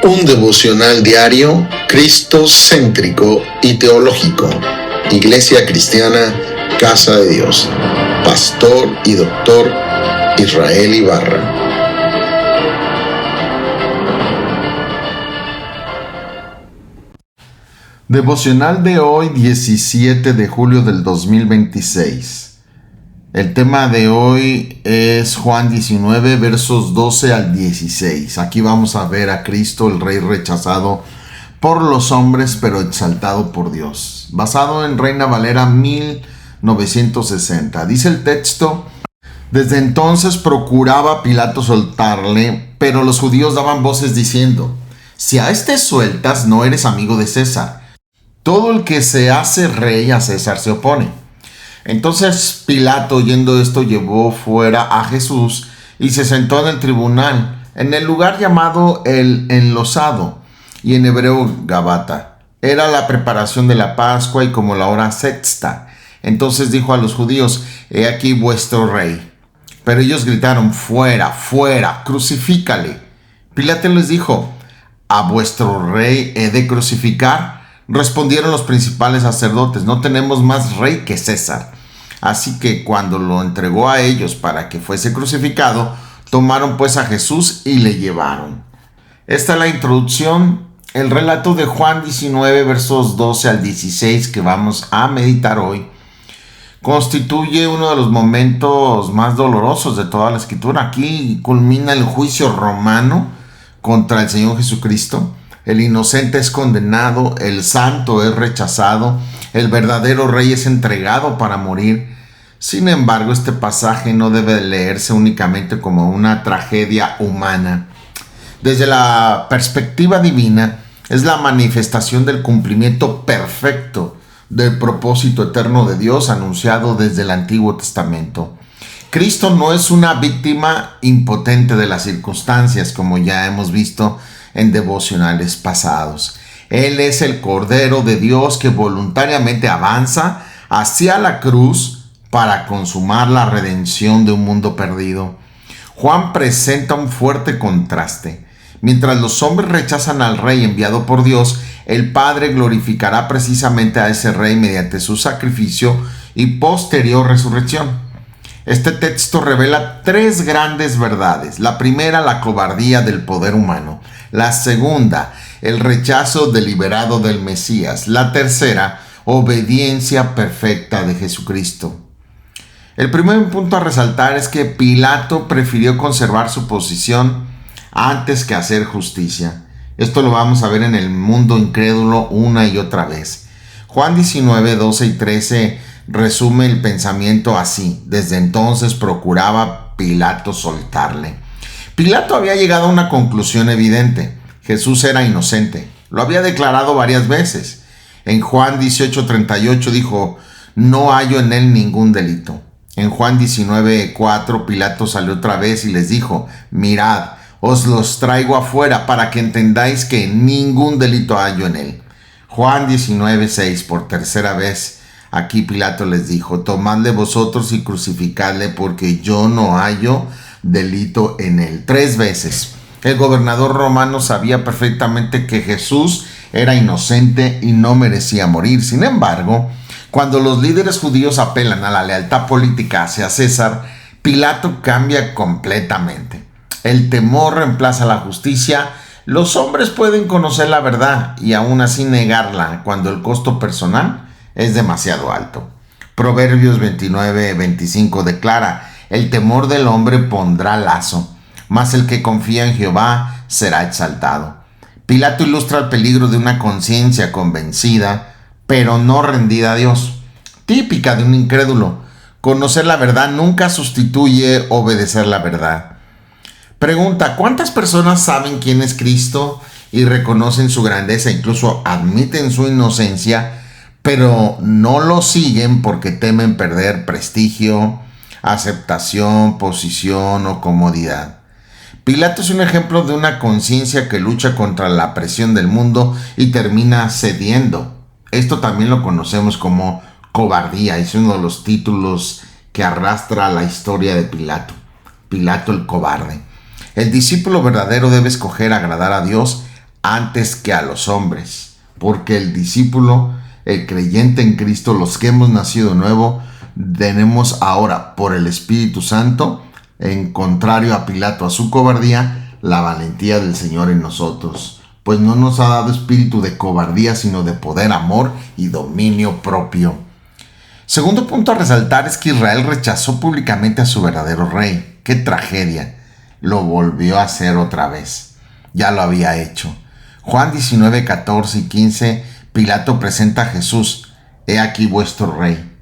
Un devocional diario, cristocéntrico y teológico. Iglesia Cristiana, Casa de Dios. Pastor y Doctor Israel Ibarra. Devocional de hoy, 17 de julio del 2026. El tema de hoy es Juan 19, versos 12 al 16. Aquí vamos a ver a Cristo, el Rey rechazado por los hombres, pero exaltado por Dios. Basado en Reina Valera 1960. Dice el texto: desde entonces procuraba Pilato soltarle, pero los judíos daban voces diciendo: si a este sueltas, no eres amigo de César. Todo el que se hace rey a César se opone. Entonces Pilato, oyendo esto, llevó fuera a Jesús y se sentó en el tribunal, en el lugar llamado el Enlosado, y en hebreo Gabata. Era la preparación de la Pascua y como la hora sexta. Entonces dijo a los judíos: he aquí vuestro rey. Pero ellos gritaron: fuera, fuera, crucifícale. Pilato les dijo: ¿a vuestro rey he de crucificar? Respondieron los principales sacerdotes: no tenemos más rey que César. Así que cuando lo entregó a ellos para que fuese crucificado, tomaron pues a Jesús y le llevaron. Esta es la introducción, el relato de Juan 19, versos 12 al 16 que vamos a meditar hoy. Constituye uno de los momentos más dolorosos de toda la Escritura. Aquí culmina el juicio romano contra el Señor Jesucristo. El inocente es condenado, el santo es rechazado, el verdadero rey es entregado para morir. Sin embargo, este pasaje no debe leerse únicamente como una tragedia humana. Desde la perspectiva divina, es la manifestación del cumplimiento perfecto del propósito eterno de Dios anunciado desde el Antiguo Testamento. Cristo no es una víctima impotente de las circunstancias, como ya hemos visto en devocionales pasados. Él es el Cordero de Dios que voluntariamente avanza hacia la cruz para consumar la redención de un mundo perdido. Juan presenta un fuerte contraste. Mientras los hombres rechazan al Rey enviado por Dios, el Padre glorificará precisamente a ese Rey mediante su sacrificio y posterior resurrección. Este texto revela tres grandes verdades. La primera, la cobardía del poder humano. La segunda, el rechazo deliberado del Mesías. La tercera, obediencia perfecta de Jesucristo. El primer punto a resaltar es que Pilato prefirió conservar su posición antes que hacer justicia. Esto lo vamos a ver en el mundo incrédulo una y otra vez. Juan 19, 12 y 13 resume el pensamiento así: desde entonces procuraba Pilato soltarle. Pilato había llegado a una conclusión evidente: Jesús era inocente. Lo había declarado varias veces. En Juan 18:38 dijo: no hallo en él ningún delito. En Juan 19:4 Pilato salió otra vez y les dijo: mirad, os los traigo afuera para que entendáis que ningún delito hallo en él. Juan 19:6 por tercera vez aquí Pilato les dijo: tomadle vosotros y crucificadle, porque yo no hallo delito en él. Tres veces. El gobernador romano sabía perfectamente que Jesús era inocente y no merecía morir. Sin embargo, cuando los líderes judíos apelan a la lealtad política hacia César, Pilato cambia completamente. El temor reemplaza la justicia. Los hombres pueden conocer la verdad y aún así negarla cuando el costo personal es demasiado alto. Proverbios 29:25 declara: el temor del hombre pondrá lazo, mas el que confía en Jehová será exaltado. Pilato ilustra el peligro de una conciencia convencida, pero no rendida a Dios, típica de un incrédulo. Conocer la verdad nunca sustituye obedecer la verdad. Pregunta: ¿cuántas personas saben quién es Cristo y reconocen su grandeza, incluso admiten su inocencia, pero no lo siguen porque temen perder prestigio, aceptación, posición o comodidad? Pilato es un ejemplo de una conciencia que lucha contra la presión del mundo y termina cediendo. Esto también lo conocemos como cobardía. Es uno de los títulos que arrastra la historia de Pilato. Pilato el cobarde. El discípulo verdadero debe escoger agradar a Dios antes que a los hombres, porque el discípulo, el creyente en Cristo, los que hemos nacido de nuevo, tenemos ahora por el Espíritu Santo, en contrario a Pilato, a su cobardía, la valentía del Señor en nosotros, pues no nos ha dado espíritu de cobardía, sino de poder, amor y dominio propio. Segundo punto a resaltar es que Israel rechazó públicamente a su verdadero rey. ¡Qué tragedia! Lo volvió a hacer otra vez. Ya lo había hecho. Juan 19, 14 y 15, Pilato presenta a Jesús. He aquí vuestro rey.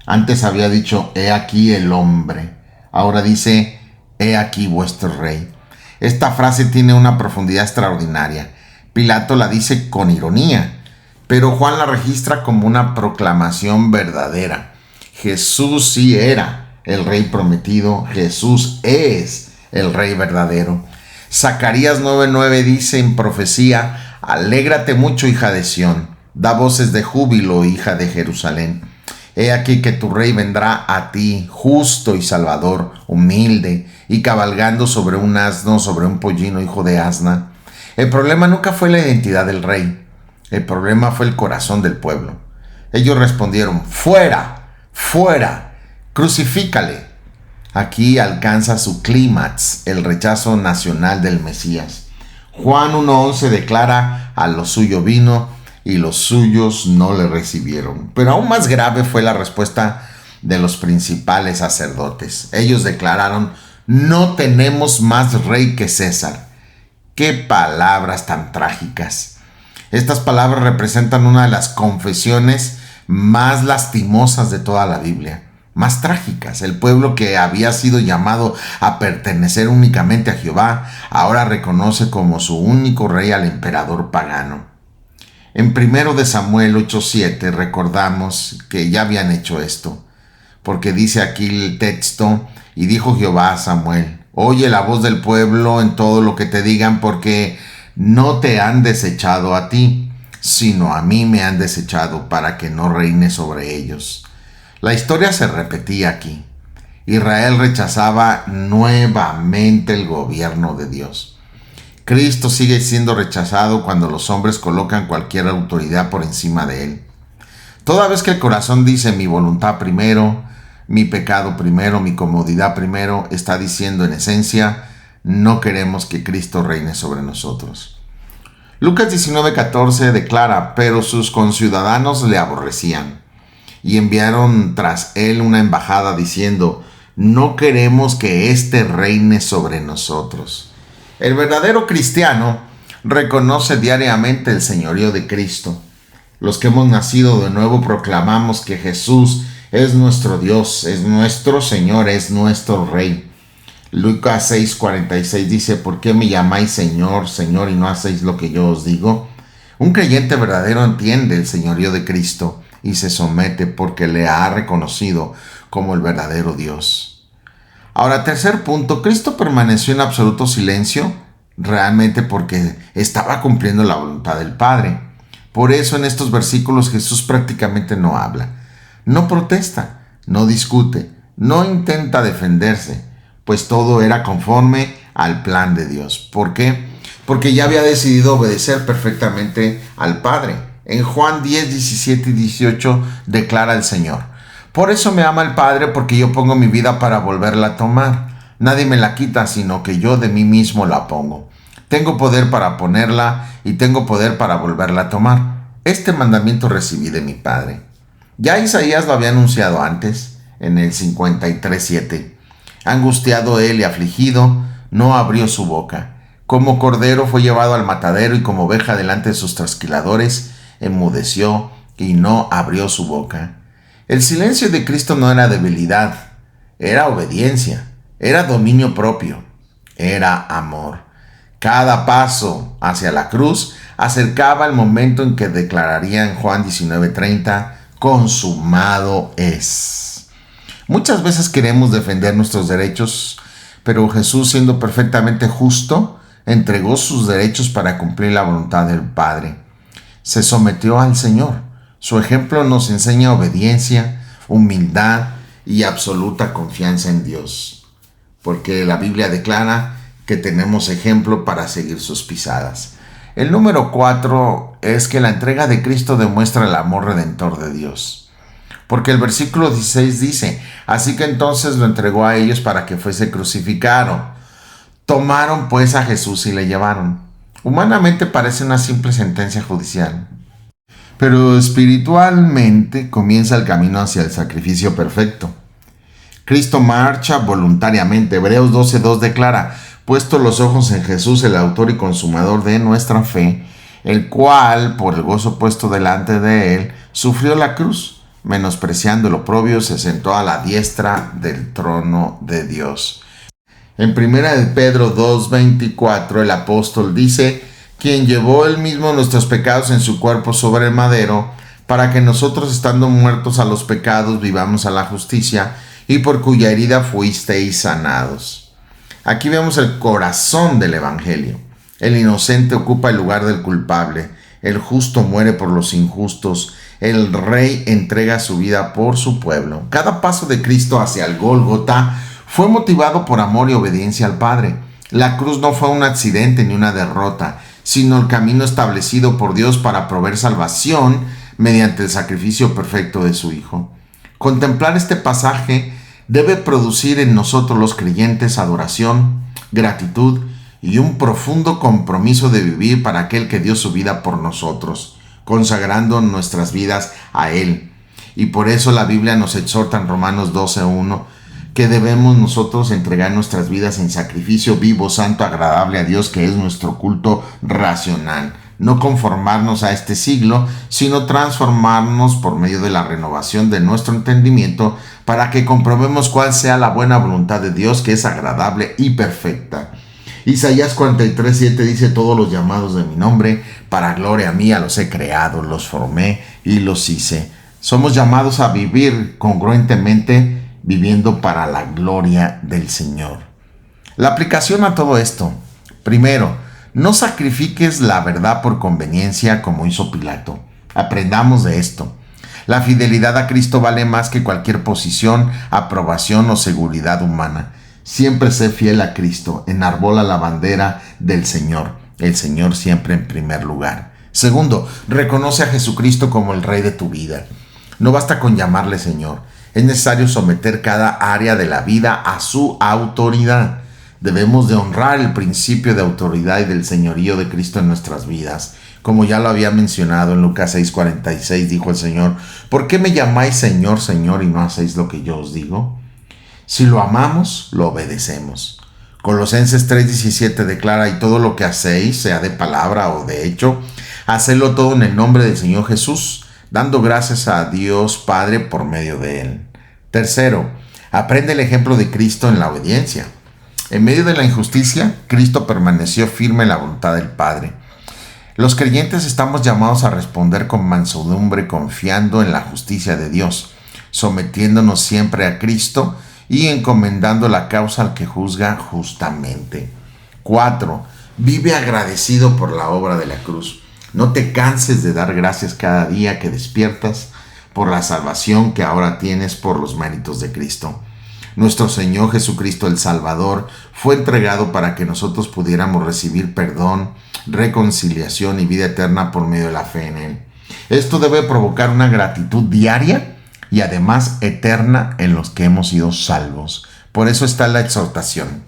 Antes había dicho, he aquí el hombre. Ahora dice, he aquí vuestro rey. Esta frase tiene una profundidad extraordinaria. Pilato la dice con ironía, pero Juan la registra como una proclamación verdadera. Jesús sí era el rey prometido. Jesús es el rey verdadero. Zacarías 9:9 dice en profecía, alégrate mucho, hija de Sión, da voces de júbilo, hija de Jerusalén. He aquí que tu rey vendrá a ti, justo y salvador, humilde, y cabalgando sobre un asno, sobre un pollino, hijo de asna. El problema nunca fue la identidad del rey, el problema fue el corazón del pueblo. Ellos respondieron, fuera, fuera, crucifícale. Aquí alcanza su clímax, el rechazo nacional del Mesías. Juan 1:11 declara, a lo suyo vino y los suyos no le recibieron. Pero aún más grave fue la respuesta de los principales sacerdotes. Ellos declararon, no tenemos más rey que César. ¡Qué palabras tan trágicas! Estas palabras representan una de las confesiones más lastimosas de toda la Biblia, más trágicas. El pueblo que había sido llamado a pertenecer únicamente a Jehová, ahora reconoce como su único rey al emperador pagano. En 1 Samuel 8:7 recordamos que ya habían hecho esto, porque dice aquí el texto, y dijo Jehová a Samuel, oye la voz del pueblo en todo lo que te digan, porque no te han desechado a ti, sino a mí me han desechado para que no reine sobre ellos. La historia se repetía aquí. Israel rechazaba nuevamente el gobierno de Dios. Cristo sigue siendo rechazado cuando los hombres colocan cualquier autoridad por encima de él. Toda vez que el corazón dice mi voluntad primero, mi pecado primero, mi comodidad primero, está diciendo en esencia, no queremos que Cristo reine sobre nosotros. Lucas 19:14 declara, pero sus conciudadanos le aborrecían y enviaron tras él una embajada diciendo, no queremos que éste reine sobre nosotros. El verdadero cristiano reconoce diariamente el señorío de Cristo. Los que hemos nacido de nuevo proclamamos que Jesús es nuestro Dios, es nuestro Señor, es nuestro Rey. Lucas 6:46 dice, ¿por qué me llamáis Señor, Señor y no hacéis lo que yo os digo? Un creyente verdadero entiende el señorío de Cristo y se somete porque le ha reconocido como el verdadero Dios. Ahora, tercer punto, Cristo permaneció en absoluto silencio realmente porque estaba cumpliendo la voluntad del Padre. Por eso en estos versículos Jesús prácticamente no habla. No protesta, no discute, no intenta defenderse, pues todo era conforme al plan de Dios. ¿Por qué? Porque ya había decidido obedecer perfectamente al Padre. En Juan 10, 17 y 18 declara el Señor, por eso me ama el Padre, porque yo pongo mi vida para volverla a tomar. Nadie me la quita, sino que yo de mí mismo la pongo. Tengo poder para ponerla y tengo poder para volverla a tomar. Este mandamiento recibí de mi Padre. Ya Isaías lo había anunciado antes, en el 53:7. Angustiado él y afligido, no abrió su boca. Como cordero fue llevado al matadero y como oveja delante de sus trasquiladores, enmudeció y no abrió su boca. El silencio de Cristo no era debilidad, era obediencia, era dominio propio, era amor. Cada paso hacia la cruz acercaba el momento en que declararía en Juan 19:30, consumado es. Muchas veces queremos defender nuestros derechos, pero Jesús, siendo perfectamente justo, entregó sus derechos para cumplir la voluntad del Padre. Se sometió al Señor. Su ejemplo nos enseña obediencia, humildad y absoluta confianza en Dios, porque la Biblia declara que tenemos ejemplo para seguir sus pisadas. El número 4 es que la entrega de Cristo demuestra el amor redentor de Dios. Porque el versículo 16 dice, así que entonces lo entregó a ellos para que fuese crucificado. Tomaron pues a Jesús y le llevaron. Humanamente parece una simple sentencia judicial, pero espiritualmente comienza el camino hacia el sacrificio perfecto. Cristo marcha voluntariamente. Hebreos 12:2 declara, puesto los ojos en Jesús, el autor y consumador de nuestra fe, el cual, por el gozo puesto delante de él, sufrió la cruz, menospreciando el oprobio, se sentó a la diestra del trono de Dios. En 1 Pedro 2:24 el apóstol dice, quien llevó él mismo nuestros pecados en su cuerpo sobre el madero, para que nosotros, estando muertos a los pecados, vivamos a la justicia, y por cuya herida fuisteis sanados. Aquí vemos el corazón del evangelio. El inocente ocupa el lugar del culpable, el justo muere por los injustos, el rey entrega su vida por su pueblo. Cada paso de Cristo hacia el Gólgota fue motivado por amor y obediencia al Padre. La cruz no fue un accidente ni una derrota, sino el camino establecido por Dios para proveer salvación mediante el sacrificio perfecto de su Hijo. Contemplar este pasaje debe producir en nosotros los creyentes adoración, gratitud y un profundo compromiso de vivir para aquel que dio su vida por nosotros, consagrando nuestras vidas a Él. Y por eso la Biblia nos exhorta en Romanos 12:1 que debemos nosotros entregar nuestras vidas en sacrificio vivo, santo, agradable a Dios, que es nuestro culto racional. No conformarnos a este siglo, sino transformarnos por medio de la renovación de nuestro entendimiento para que comprobemos cuál sea la buena voluntad de Dios, que es agradable y perfecta. Isaías 43:7 dice, todos los llamados de mi nombre, para gloria mía los he creado, los formé y los hice. Somos llamados a vivir congruentemente, viviendo para la gloria del Señor. La aplicación a todo esto. Primero, no sacrifiques la verdad por conveniencia como hizo Pilato. Aprendamos de esto. La fidelidad a Cristo vale más que cualquier posición, aprobación o seguridad humana. Siempre sé fiel a Cristo. Enarbola la bandera del Señor. El Señor siempre en primer lugar. Segundo, reconoce a Jesucristo como el Rey de tu vida. No basta con llamarle Señor. Es necesario someter cada área de la vida a su autoridad. Debemos de honrar el principio de autoridad y del señorío de Cristo en nuestras vidas. Como ya lo había mencionado en Lucas 6:46, dijo el Señor, ¿por qué me llamáis Señor, Señor, y no hacéis lo que yo os digo? Si lo amamos, lo obedecemos. Colosenses 3:17 declara, y todo lo que hacéis, sea de palabra o de hecho, hacedlo todo en el nombre del Señor Jesús, dando gracias a Dios Padre por medio de Él. Tercero, aprende el ejemplo de Cristo en la obediencia. En medio de la injusticia, Cristo permaneció firme en la voluntad del Padre. Los creyentes estamos llamados a responder con mansedumbre, confiando en la justicia de Dios, sometiéndonos siempre a Cristo y encomendando la causa al que juzga justamente. 4. Vive agradecido por la obra de la cruz. No te canses de dar gracias cada día que despiertas por la salvación que ahora tienes por los méritos de Cristo. Nuestro Señor Jesucristo el Salvador fue entregado para que nosotros pudiéramos recibir perdón, reconciliación y vida eterna por medio de la fe en Él. Esto debe provocar una gratitud diaria y además eterna en los que hemos sido salvos. Por eso está la exhortación.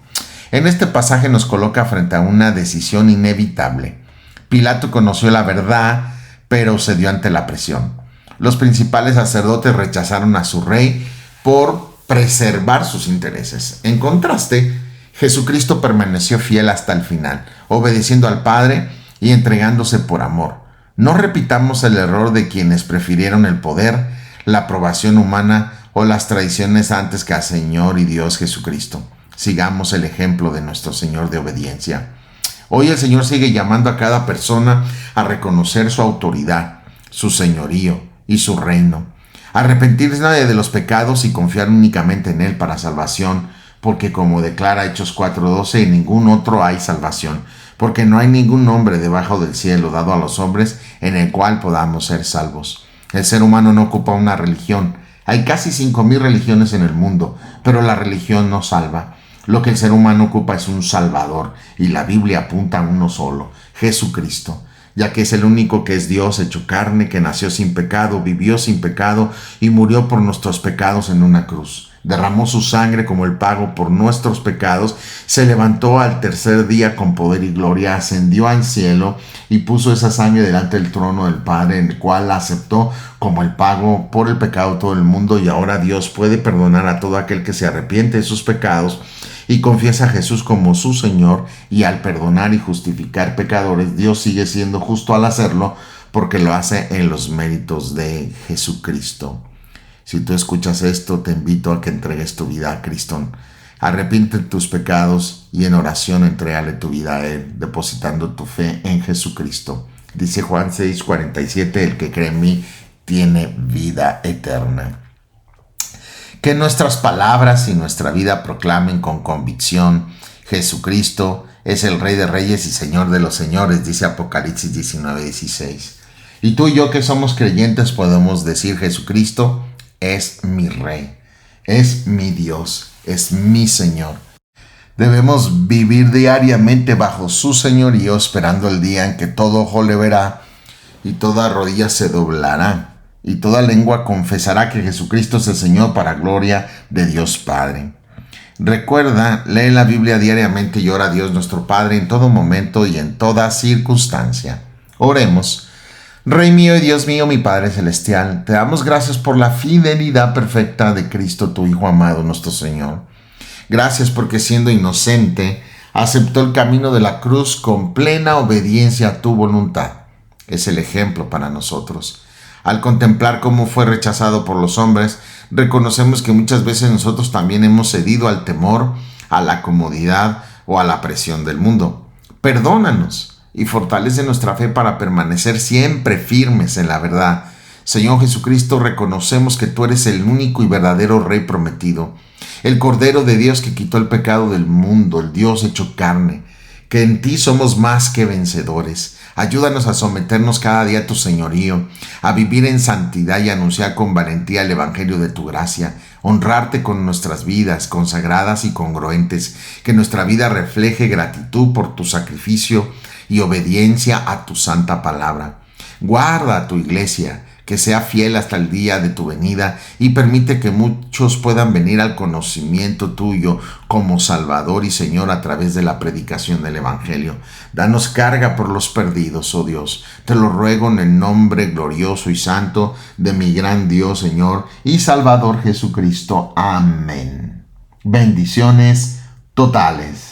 En este pasaje nos coloca frente a una decisión inevitable. Pilato conoció la verdad, pero cedió ante la presión. Los principales sacerdotes rechazaron a su rey por preservar sus intereses. En contraste, Jesucristo permaneció fiel hasta el final, obedeciendo al Padre y entregándose por amor. No repitamos el error de quienes prefirieron el poder, la aprobación humana o las tradiciones antes que al Señor y Dios Jesucristo. Sigamos el ejemplo de nuestro Señor de obediencia. Hoy el Señor sigue llamando a cada persona a reconocer su autoridad, su señorío y su reino. Arrepentirse de los pecados y confiar únicamente en Él para salvación, porque como declara Hechos 4:12, en ningún otro hay salvación, porque no hay ningún nombre debajo del cielo dado a los hombres en el cual podamos ser salvos. El ser humano no ocupa una religión. Hay casi 5,000 religiones en el mundo, pero la religión no salva. Lo que el ser humano ocupa es un Salvador, y la Biblia apunta a uno solo, Jesucristo, ya que es el único que es Dios hecho carne, que nació sin pecado, vivió sin pecado y murió por nuestros pecados en una cruz. Derramó su sangre como el pago por nuestros pecados, se levantó al tercer día con poder y gloria, ascendió al cielo y puso esa sangre delante del trono del Padre, en el cual la aceptó como el pago por el pecado de todo el mundo, y ahora Dios puede perdonar a todo aquel que se arrepiente de sus pecados y confiesa a Jesús como su Señor. Y al perdonar y justificar pecadores, Dios sigue siendo justo al hacerlo, porque lo hace en los méritos de Jesucristo. Si tú escuchas esto, te invito a que entregues tu vida a Cristo. Arrepiente de tus pecados y en oración entrégale tu vida a Él, depositando tu fe en Jesucristo. Dice Juan 6:47, el que cree en mí tiene vida eterna. Que nuestras palabras y nuestra vida proclamen con convicción: Jesucristo es el Rey de Reyes y Señor de los Señores, dice Apocalipsis 19:16. Y tú y yo, que somos creyentes, podemos decir: Jesucristo es mi Rey, es mi Dios, es mi Señor. Debemos vivir diariamente bajo su señorío, esperando el día en que todo ojo le verá y toda rodilla se doblará y toda lengua confesará que Jesucristo es el Señor, para gloria de Dios Padre. Recuerda, lee la Biblia diariamente y ora a Dios nuestro Padre en todo momento y en toda circunstancia. Oremos. Rey mío y Dios mío, mi Padre Celestial, te damos gracias por la fidelidad perfecta de Cristo, tu Hijo amado, nuestro Señor. Gracias porque, siendo inocente, aceptó el camino de la cruz con plena obediencia a tu voluntad. Es el ejemplo para nosotros. Al contemplar cómo fue rechazado por los hombres, reconocemos que muchas veces nosotros también hemos cedido al temor, a la comodidad o a la presión del mundo. Perdónanos y fortalece nuestra fe para permanecer siempre firmes en la verdad. Señor Jesucristo, reconocemos que tú eres el único y verdadero Rey prometido, el Cordero de Dios que quitó el pecado del mundo, el Dios hecho carne, que en ti somos más que vencedores. Ayúdanos a someternos cada día a tu señorío, a vivir en santidad y anunciar con valentía el evangelio de tu gracia, honrarte con nuestras vidas consagradas y congruentes, que nuestra vida refleje gratitud por tu sacrificio y obediencia a tu santa palabra. Guarda a tu iglesia, que sea fiel hasta el día de tu venida, y permite que muchos puedan venir al conocimiento tuyo como Salvador y Señor a través de la predicación del Evangelio. Danos carga por los perdidos, oh Dios. Te lo ruego en el nombre glorioso y santo de mi gran Dios, Señor y Salvador Jesucristo. Amén. Bendiciones totales.